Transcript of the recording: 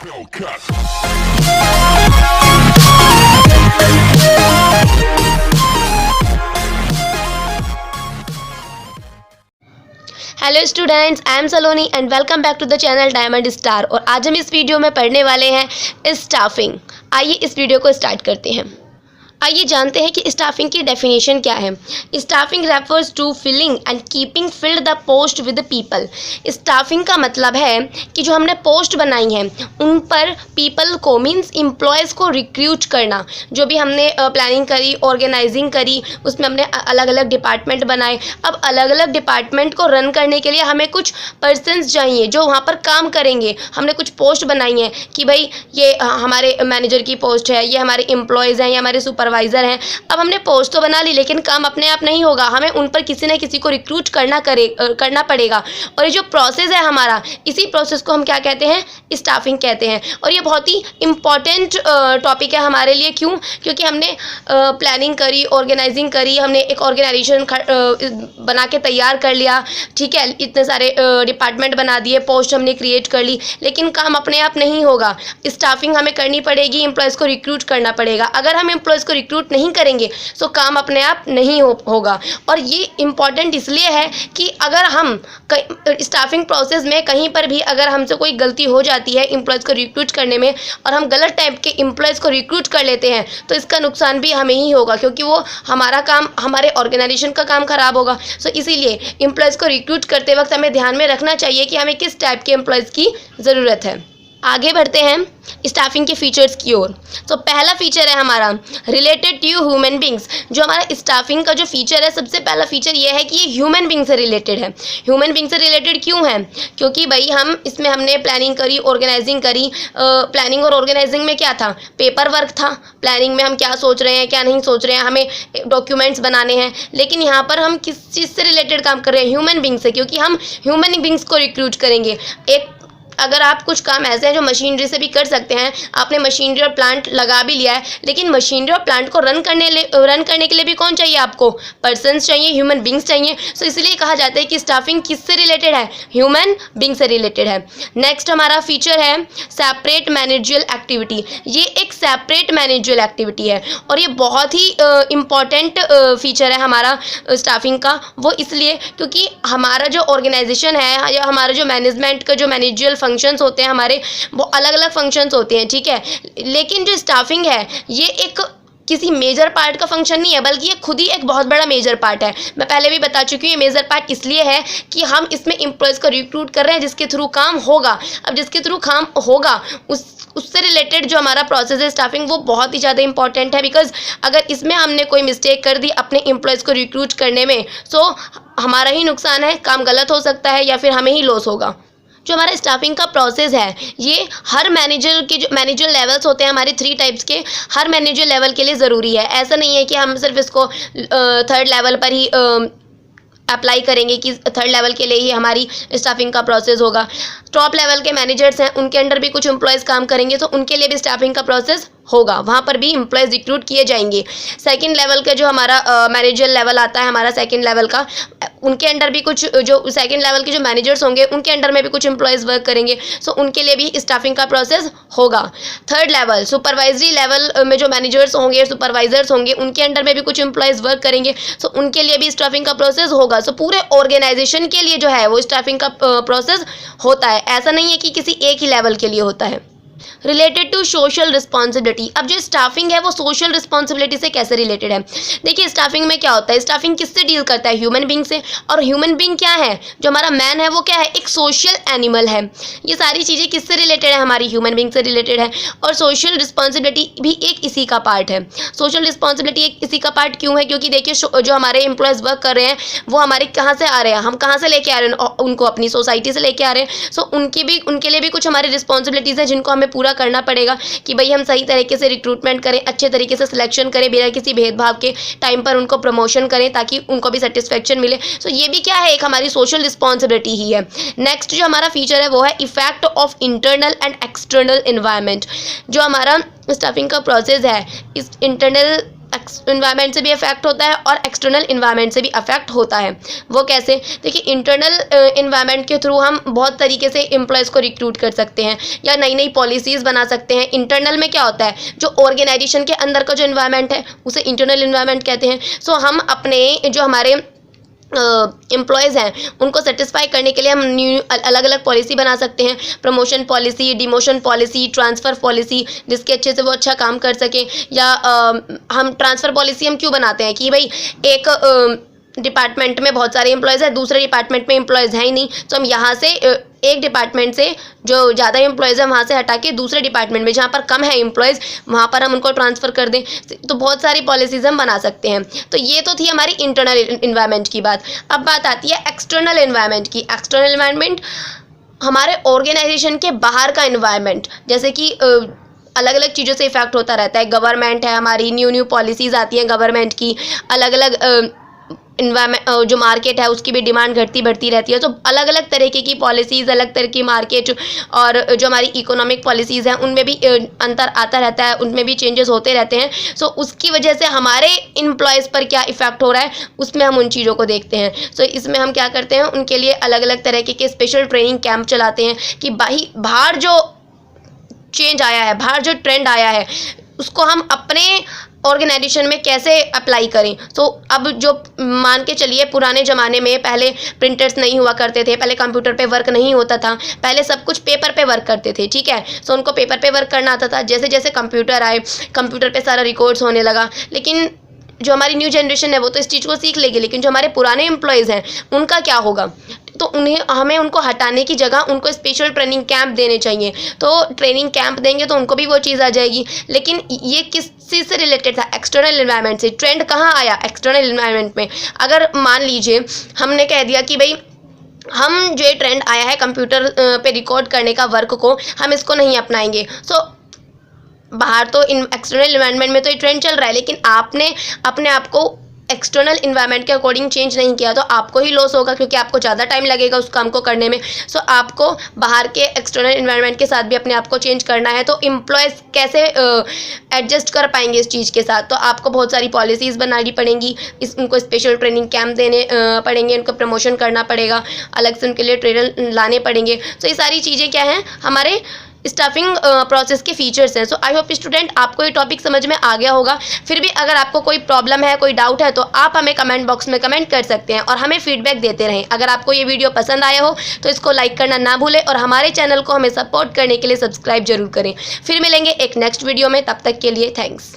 Hello students, I am Saloni and welcome back to the channel Diamond Star. और आज हम इस वीडियो में पढ़ने वाले हैं स्टाफिंग। आइए इस वीडियो को स्टार्ट करते हैं। आइए जानते हैं कि स्टाफिंग की डेफिनेशन क्या है। Staffing refers to filling and keeping filled the post with people. Staffing का मतलब है कि जो हमने पोस्ट बनाई है उन पर पीपल को मींस एम्प्लॉयज़ को रिक्रूट करना। जो भी हमने प्लानिंग करी, ऑर्गेनाइजिंग करी, उसमें हमने अलग अलग डिपार्टमेंट बनाए। अब अलग अलग डिपार्टमेंट को रन करने के लिए हमें कुछ पर्सन्स चाहिए जो वहाँ पर काम करेंगे। हमने कुछ पोस्ट बनाई हैं कि भाई ये हमारे मैनेजर की पोस्ट है, ये हमारे एम्प्लॉयज़ हैं, ये हमारे सुपरवाइजर हैं। अब हमने पोस्ट तो बना ली, लेकिन काम अपने आप नहीं होगा, हमें उन पर किसी न किसी को रिक्रूट करना पड़ेगा। और ये जो प्रोसेस है हमारा, इसी प्रोसेस को हम क्या कहते हैं? स्टाफिंग कहते हैं। और ये बहुत ही इम्पॉर्टेंट टॉपिक है हमारे लिए। क्यों? क्योंकि हमने प्लानिंग करी, ऑर्गेनाइजिंग करी, हमने एक ऑर्गेनाइजेशन बना के तैयार कर लिया, ठीक है, इतने सारे डिपार्टमेंट बना दिए, पोस्ट हमने क्रिएट कर ली, लेकिन काम अपने आप नहीं होगा। स्टाफिंग हमें करनी पड़ेगी, एम्प्लॉयज़ को रिक्रूट करना पड़ेगा। अगर हम एम्प्लॉयज़ को रिक्रूट नहीं करेंगे तो काम अपने आप नहीं होगा। और ये इम्पॉर्टेंट इसलिए है कि अगर हम स्टाफिंग प्रोसेस में कहीं पर भी अगर हमसे कोई गलती हो जाती है एम्प्लॉयज़ को रिक्रूट करने में, और हम गलत टाइप के एम्प्लॉयज़ को रिक्रूट कर लेते हैं, तो इसका नुकसान भी हमें ही होगा, क्योंकि वो हमारा काम, हमारे ऑर्गेनाइजेशन का काम खराब होगा। सो इसीलिए एम्प्लॉयज़ को रिक्रूट करते वक्त हमें ध्यान में रखना चाहिए कि हमें किस टाइप के एम्प्लॉयज़ की ज़रूरत है। आगे बढ़ते हैं स्टाफिंग के फीचर्स की ओर। तो पहला फीचर है हमारा रिलेटेड टू ह्यूमन बींग्स। जो हमारा स्टाफिंग का जो फीचर है, सबसे पहला फीचर ये है कि ये ह्यूमन बींग से रिलेटेड है। ह्यूमन बींग से रिलेटेड क्यों है? क्योंकि भाई हम इसमें हमने प्लानिंग करी, ऑर्गेनाइजिंग करी। प्लानिंग और ऑर्गेनाइजिंग में क्या था? पेपर वर्क था। प्लानिंग में हम क्या सोच रहे हैं, क्या नहीं सोच रहे हैं, हमें डॉक्यूमेंट्स बनाने हैं। लेकिन यहाँ पर हम किस चीज़ से रिलेटेड काम कर रहे हैं? ह्यूमन बींग से, क्योंकि हम ह्यूमन बींग्स को रिक्रूट करेंगे। अगर आप कुछ काम ऐसे हैं जो मशीनरी से भी कर सकते हैं, आपने मशीनरी और प्लांट लगा भी लिया है, लेकिन मशीनरी और प्लांट को रन करने के लिए भी कौन चाहिए आपको? पर्सन्स चाहिए, ह्यूमन बींग्स चाहिए। सो इसलिए कहा जाता है कि स्टाफिंग किससे रिलेटेड है? ह्यूमन बींग से रिलेटेड है। नेक्स्ट हमारा फीचर है सेपरेट मैनेजरियल एक्टिविटी। ये एक सेपरेट मैनेजरियल एक्टिविटी है और ये बहुत ही इम्पॉर्टेंट फीचर है हमारा स्टाफिंग का। वो इसलिए क्योंकि हमारा जो ऑर्गेनाइजेशन है या हमारा जो मैनेजमेंट का जो मैनेजरियल फंक्शंस होते हैं हमारे, वो अलग अलग फंक्शंस होते हैं, ठीक है। लेकिन जो स्टाफिंग है ये एक किसी मेजर पार्ट का फंक्शन नहीं है, बल्कि ये खुद ही एक बहुत बड़ा मेजर पार्ट है। मैं पहले भी बता चुकी हूँ, ये मेजर पार्ट इसलिए है कि हम इसमें एम्प्लॉयज़ को रिक्रूट कर रहे हैं जिसके थ्रू काम होगा। अब जिसके थ्रू काम होगा उससे रिलेटेड जो हमारा प्रोसेस है स्टाफिंग, वो बहुत ही ज़्यादा इंपॉर्टेंट है। बिकॉज अगर इसमें हमने कोई मिस्टेक कर दी अपने एम्प्लॉयज़ को रिक्रूट करने में, सो हमारा ही नुकसान है, काम गलत हो सकता है या फिर हमें ही लॉस होगा। जो हमारा स्टाफिंग का प्रोसेस है ये हर मैनेजर के जो मैनेजर लेवल्स होते हैं हमारे 3 टाइप्स के, हर मैनेजर लेवल के लिए ज़रूरी है। ऐसा नहीं है कि हम सिर्फ इसको 3rd लेवल पर ही अप्लाई करेंगे कि 3rd लेवल के लिए ही हमारी स्टाफिंग का प्रोसेस होगा। टॉप लेवल के मैनेजर्स हैं, उनके अंडर भी कुछ एम्प्लॉयज़ काम करेंगे, तो उनके लिए भी स्टाफिंग का प्रोसेस होगा, वहाँ पर भी एम्प्लॉयज़ रिक्रूट किए जाएंगे। 2nd लेवल का जो हमारा मैनेजर लेवल आता है हमारा 2nd लेवल का, उनके अंडर भी कुछ जो 2nd लेवल के जो मैनेजर्स होंगे उनके अंडर में भी कुछ एम्प्लॉयज़ वर्क करेंगे, सो उनके लिए भी स्टाफिंग का प्रोसेस होगा। 3rd लेवल सुपरवाइजरी लेवल में जो मैनेजर्स होंगे, सुपरवाइजर्स होंगे, उनके अंडर में भी कुछ एम्प्लॉयज़ वर्क करेंगे, सो उनके लिए भी स्टाफिंग का प्रोसेस होगा। सो पूरे ऑर्गेनाइजेशन के लिए जो है वो स्टाफिंग का प्रोसेस होता है। ऐसा नहीं है कि किसी एक ही लेवल के लिए होता है। Related to social responsibility. अब जो स्टाफिंग है वो सोशल रिस्पॉन्सिबिलिटी से कैसे रिलेटेड है? देखिए स्टाफिंग में क्या होता है, स्टाफिंग किससे डील करता है? ह्यूमन बींग से। और ह्यूमन बींग क्या है? जो हमारा मैन है वो क्या है? एक सोशल एनिमल है। ये सारी चीज़ें किससे रिलेटेड है? हमारी ह्यूमन बींग से रिलेटेड है। और सोशल रिस्पॉन्सिबिलिटी भी एक इसी का पार्ट है। सोशल रिस्पॉन्सिबिलिटी एक इसी का पार्ट क्यों है? क्योंकि देखिए जो हमारे एम्प्लॉयज़ वर्क कर रहे हैं वो हमारे कहाँ से आ रहे हैं, हम कहाँ से लेके आ रहे हैं? उनको अपनी सोसाइटी से लेके आ रहे हैं। सो उनके लिए भी कुछ हमारी रिस्पॉन्सिबिलिटीज़ हैं जिनको हमें पूरा करना पड़ेगा कि भाई हम सही तरीके से रिक्रूटमेंट करें, अच्छे तरीके से सिलेक्शन करें, बिना किसी भेदभाव के टाइम पर उनको प्रमोशन करें ताकि उनको भी सेटिस्फेक्शन मिले। सो ये भी क्या है? एक हमारी सोशल रिस्पॉन्सिबिलिटी ही है। नेक्स्ट जो हमारा फीचर है वो है effect of internal and external environment. जो हमारा स्टाफिंग का प्रोसेस है, इस इंटरनल इन्वायरमेंट से भी अफेक्ट होता है और एक्सटर्नल इन्वायरमेंट से भी अफेक्ट होता है। वो कैसे? देखिए, इंटरनल इन्वायरमेंट के थ्रू हम बहुत तरीके से एम्प्लॉयज़ को रिक्रूट कर सकते हैं या नई नई पॉलिसीज़ बना सकते हैं। इंटरनल में क्या होता है, जो ऑर्गेनाइजेशन के अंदर का जो इन्वायरमेंट है उसे इंटरनल इन्वायरमेंट कहते हैं। सो हम अपने जो हमारे एम्प्लॉयज़ हैं उनको सेटिस्फाई करने के लिए हम न्यू अलग अलग पॉलिसी बना सकते हैं। Promotion policy, demotion policy, transfer policy, जिसके अच्छे से वो अच्छा काम कर सकें। या हम ट्रांसफ़र पॉलिसी हम क्यों बनाते हैं कि भाई एक डिपार्टमेंट में बहुत सारे एम्प्लॉयज़ हैं, दूसरे डिपार्टमेंट में एम्प्लॉयज़ हैं ही नहीं, तो हम यहाँ से एक डिपार्टमेंट से जो ज़्यादा एम्प्लॉयज़ हैं वहाँ से हटा के दूसरे डिपार्टमेंट में जहाँ पर कम है एम्प्लॉयज़ वहाँ पर हम उनको ट्रांसफ़र कर दें। तो बहुत सारी पॉलिसीज़ हम बना सकते हैं। तो ये तो थी हमारी इंटरनल इन्वायरमेंट की बात। अब बात आती है एक्सटर्नल इन्वायरमेंट की। एक्सटर्नल इन्वायरमेंट हमारे ऑर्गेनाइजेशन के बाहर का इन्वायरमेंट, जैसे कि अलग अलग चीज़ों से इफ़ेक्ट होता रहता है। गवर्नमेंट है हमारी, न्यू न्यू पॉलिसीज़ आती हैं गवर्नमेंट की, अलग अलग इन्वायरमेंट जो मार्केट है उसकी भी डिमांड घटती बढ़ती रहती है। तो अलग अलग तरीके की पॉलिसीज़, अलग तरह की मार्केट और जो हमारी इकोनॉमिक पॉलिसीज़ हैं उनमें भी अंतर आता रहता है, उनमें भी चेंजेस होते रहते हैं। सो उसकी वजह से हमारे एम्प्लॉयज़ पर क्या इफ़ेक्ट हो रहा है उसमें हम उन चीज़ों को देखते हैं। सो इसमें हम क्या करते हैं, उनके लिए अलग अलग तरीके के स्पेशल ट्रेनिंग कैंप चलाते हैं कि बाहर जो चेंज आया है, बाहर जो ट्रेंड आया है उसको हम अपने ऑर्गेनाइजेशन में कैसे अप्लाई करें। तो अब जो मान के चलिए पुराने ज़माने में पहले प्रिंटर्स नहीं हुआ करते थे, पहले कंप्यूटर पे वर्क नहीं होता था, पहले सब कुछ पेपर पे वर्क करते थे, ठीक है। सो उनको पेपर पे वर्क करना आता था। जैसे जैसे कंप्यूटर आए, कंप्यूटर पे सारा रिकॉर्ड्स होने लगा। लेकिन जो हमारी न्यू जनरेशन है वो तो इस चीज़ को सीख लेगी, लेकिन जो हमारे पुराने एम्प्लॉयज़ हैं उनका क्या होगा? तो हमें उनको हटाने की जगह उनको स्पेशल ट्रेनिंग कैंप देने चाहिए। तो ट्रेनिंग कैंप देंगे तो उनको भी वो चीज़ आ जाएगी। लेकिन ये किस चीज़ से रिलेटेड था? एक्सटर्नल इन्वायरमेंट से। ट्रेंड कहाँ आया? एक्सटर्नल इन्वायरमेंट में। अगर मान लीजिए हमने कह दिया कि भाई हम जो ये ट्रेंड आया है कंप्यूटर पे रिकॉर्ड करने का वर्क को, हम इसको नहीं अपनाएंगे। सो बाहर तो एक्सटर्नल इन्वायरमेंट में तो ये ट्रेंड चल रहा है, लेकिन आपने अपने आप को एक्सटर्नल इन्वायरमेंट के अकॉर्डिंग चेंज नहीं किया तो आपको ही लॉस होगा, क्योंकि आपको ज़्यादा टाइम लगेगा उस काम को करने में। सो आपको बाहर के एक्सटर्नल इन्वायरमेंट के साथ भी अपने आप को चेंज करना है। तो एम्प्लॉयज़ कैसे एडजस्ट कर पाएंगे इस चीज़ के साथ? तो आपको बहुत सारी पॉलिसीज़ बनानी पड़ेंगी, उनको स्पेशल ट्रेनिंग कैंप देने पड़ेंगे, उनको प्रमोशन करना पड़ेगा, अलग से उनके लिए ट्रेनर लाने पड़ेंगे। तो ये सारी चीज़ें क्या हैं, हमारे स्टाफिंग प्रोसेस के फीचर्स हैं। सो आई होप स्टूडेंट आपको ये टॉपिक समझ में आ गया होगा। फिर भी अगर आपको कोई प्रॉब्लम है, कोई डाउट है, तो आप हमें कमेंट बॉक्स में कमेंट कर सकते हैं और हमें फीडबैक देते रहें। अगर आपको ये वीडियो पसंद आया हो तो इसको लाइक करना ना भूलें और हमारे चैनल को हमें सपोर्ट करने के लिए सब्सक्राइब जरूर करें। फिर मिलेंगे एक नेक्स्ट वीडियो में, तब तक के लिए थैंक्स।